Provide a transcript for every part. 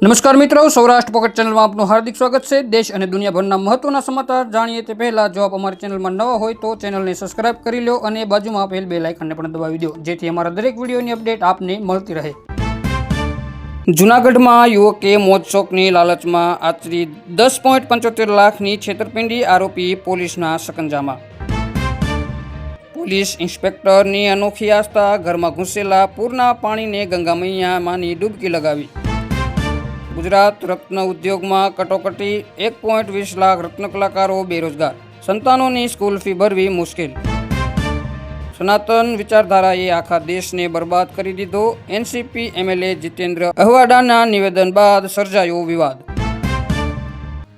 નમસ્કાર મિત્રો, સૌરાષ્ટ્ર પોકેટ ચેનલમાં આપનું હાર્દિક સ્વાગત છે। દેશ અને દુનિયાભરના મહત્વના સમાચાર જાણીએ તે પહેલા જો આપ અમારી ચેનલમાં નવા હોય તો ચેનલને સબસ્ક્રાઇબ કરી લો અને બાજુમાં આપેલ બેલ આઇકનને પણ દબાવી દો, જેથી અમારા દરેક વિડીયોની અપડેટ આપને મળતી રહે। જૂનાગઢમાં યુવકે મોજશોખની લાલચમાં આચરી 10.75 લાખની છેતરપિંડી, આરોપી પોલીસના સકંજામાં। પોલીસ ઇન્સ્પેક્ટરની અનોખી આસ્થા, ઘરમાં ઘૂસેલા પૂરના પાણીને ગંગા મૈયામાંની ડૂબકી લગાવી। ગુજરાત રત્ન ઉદ્યોગમાં કટોકટી, 1.20 લાખ રત્ન કલાકારો બેરોજગાર, સંતાનોની સ્કૂલ ફી ભરવી મુશ્કેલ। સનાતન વિચારધારાએ આખા દેશને બરબાદ કરી દીધો, એનસીપી એમએલએ જીતેન્દ્ર અહવાડાના નિવેદન બાદ સર્જાયો વિવાદ।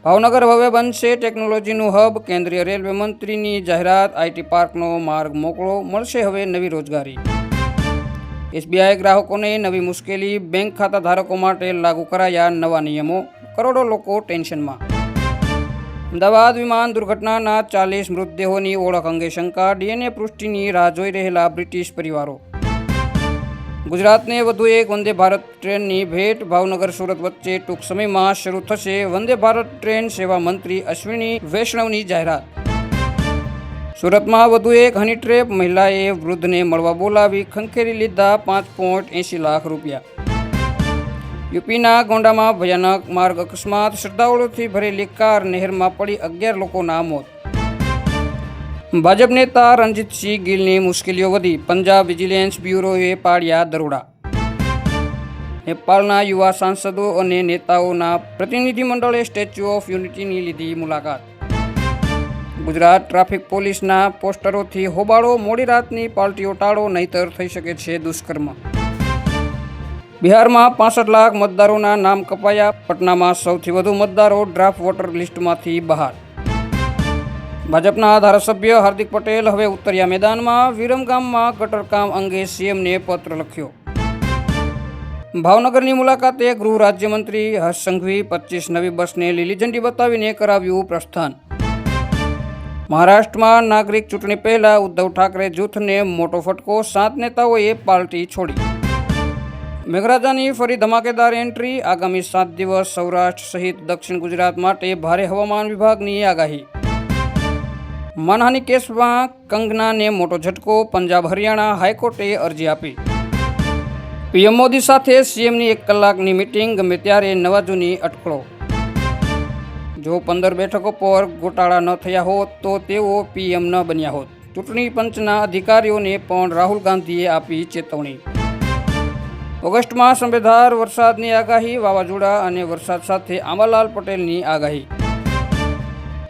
ભાવનગર હવે બનશે ટેકનોલોજીનું હબ, કેન્દ્રીય રેલવે મંત્રીની જાહેરાત, આઈટી પાર્કનો માર્ગ મોકળો, મળશે હવે નવી રોજગારી। એસબીઆઈ ગ્રાહકોને નવી મુશ્કેલી, બેંક ખાતા ધારકો માટે લાગુ કરાયા નવા નિયમો, કરોડો લોકો ટેન્શનમાં। અમદાવાદ વિમાન દુર્ઘટનાના 40 મૃતદેહોની ઓળખ અંગે શંકા, ડીએનએ પુષ્ટિની રાહ જોઈ રહેલા બ્રિટિશ પરિવારો। ગુજરાતને વધુ એક વંદે ભારત ટ્રેનની ભેટ, ભાવનગર સુરત વચ્ચે ટૂંક સમયમાં શરૂ થશે વંદે ભારત ટ્રેન સેવા, મંત્રી અશ્વિની વૈષ્ણવની જાહેરાત। સુરતમાં વધુ એક હની ટ્રેપ, મહિલાએ વૃદ્ધને મળવા બોલાવી ખંખેરી લીધા 5.80 લાખ રૂપિયા। યુપીના ગોંડામાં ભયાનક માર્ગ અકસ્માત, શ્રદ્ધાળુઓથી ભરેલી કાર નહેરમાં પડી, 11 લોકોના મોત। ભાજપ નેતા રણજીતસિંહ ગિલની મુશ્કેલીઓ વધી, પંજાબ વિજિલન્સ બ્યુરોએ પાડ્યા દરોડા। નેપાળના યુવા સાંસદો અને નેતાઓના પ્રતિનિધિમંડળે સ્ટેચ્યુ ઓફ યુનિટીની લીધી મુલાકાત। ગુજરાત ટ્રાફિક પોલીસના પોસ્ટરોથી હોબાળો, મોડી રાતની પાર્ટીઓ ટાળો, નહીતર થઈ શકે છે દુષ્કર્મ। બિહારમાં 65 લાખ મતદારોના નામ કપાયા, પટનામાં સૌથી વધુ મતદારો ડ્રાફ્ટ વોટર લિસ્ટમાંથી બહાર। ભાજપના ધારાસભ્ય હાર્દિક પટેલ હવે ઉતર્યા મેદાનમાં, વિરમગામમાં ગટરકામ અંગે સીએમને પત્ર લખ્યો। ભાવનગરની મુલાકાતે ગૃહ રાજ્યમંત્રી હર્ષ સંઘવી, 25 નવી બસને લીલી ઝંડી બતાવીને કરાવ્યું પ્રસ્થાન। મહારાષ્ટ્રમાં નાગરિક ચૂંટણી પહેલા ઉદ્ધવ ઠાકરે જૂથને મોટો ફટકો, 7 નેતાઓએ પાર્ટી છોડી। મેઘરાજાની ફરી ધમાકેદાર એન્ટ્રી, આગામી 7 દિવસ સૌરાષ્ટ્ર સહિત દક્ષિણ ગુજરાત માટે ભારે હવામાન વિભાગની આગાહી। માનહાનિ કેસમાં કંગનાને મોટો ઝટકો, પંજાબ હરિયાણા હાઈકોર્ટે અરજી આપી। પીએમ મોદી સાથે સીએમની 1 કલાકની મીટિંગ, ગમે ત્યારે નવા જૂની અટકળો। જો 15 બેઠકો પર ગોટાળા ન થયા હોત તો તેઓ પીએમ ન બન્યા હોત, ચૂંટણી પંચના અધિકારીઓને પણ રાહુલ ગાંધીએ આપી ચેતવણી। ઓગસ્ટમાં સંભેધાર વરસાદની આગાહી, વાવાઝોડા અને વરસાદ સાથે આંબાલાલ પટેલની આગાહી।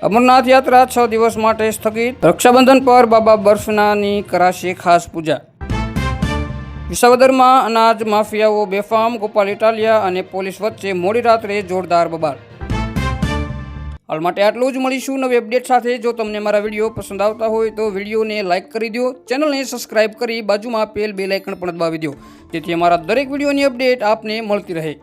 અમરનાથ યાત્રા 6 દિવસ માટે સ્થગિત, રક્ષાબંધન પર બાબા બર્ફનાની કરાશે ખાસ પૂજા। વિસાવદરમાં અનાજ માફિયાઓ બેફામ, ગોપાલ ઇટાલિયા અને પોલીસ વચ્ચે મોડી રાત્રે જોરદાર બબાલ। હાલ માટે આટલું જ, મળીશું નવી અપડેટ સાથે। જો તમને મારા વિડીયો પસંદ આવતા હોય તો વિડીયોને લાઇક કરી દો, ચેનલને સબસ્ક્રાઇબ કરી બાજુમાં આપેલ બેલ આઇકન પણ દબાવી દો, જેથી અમારા દરેક વિડીયોની અપડેટ આપને મળતી રહે।